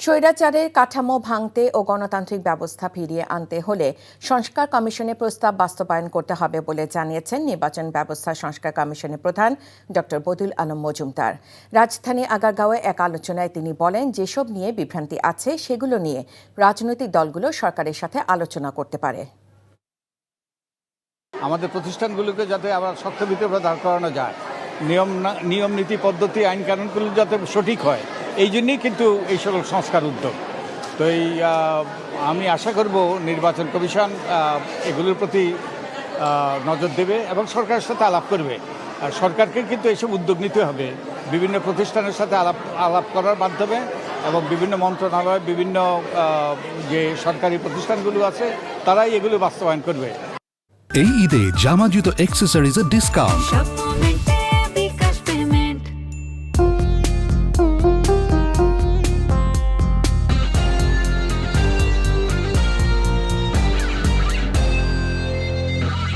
স্বৈরাচারের কাঠামো ভাঙতে ও গণতান্ত্রিক ব্যবস্থা ফিরিয়ে আনতে হলে সংস্কার কমিশনের প্রস্তাব বাস্তবায়ন করতে হবে বলে জানিয়েছেন নির্বাচন ব্যবস্থা সংস্কার কমিশনের প্রধান ড বদিউল আলম মজুমদার। রাজধানী আগারগাঁওয়ে এক আলোচনায় তিনি বলেন, যেসব নিয়ে বিভ্রান্তি আছে সেগুলো নিয়ে রাজনৈতিক দলগুলো সরকারের সাথে আলোচনা করতে পারে। আমাদের প্রতিষ্ঠানগুলোকে যাতে আবার শক্ত ভিত্তিতে দাঁড় করানো যায়, নিয়ম নীতি পদ্ধতি আইন কানুনগুলো যাতে সঠিক হয়, এই জন্যই কিন্তু এই সকল সংস্কার উদ্যোগ। তো আমি আশা করব নির্বাচন কমিশন এগুলোর প্রতি নজর দেবে এবং সরকারের সাথে আলাপ করবে। আর সরকারকে কিন্তু এইসব উদ্যোগ নিতে হবে বিভিন্ন প্রতিষ্ঠানের সাথে আলাপ করার মাধ্যমে, এবং বিভিন্ন মন্ত্রণালয়, বিভিন্ন যে সরকারি প্রতিষ্ঠানগুলো আছে তারাই এগুলো বাস্তবায়ন করবে। এই ঈদে জামা জুতো অ্যাক্সেসরিজের ডিসকাউন্ট।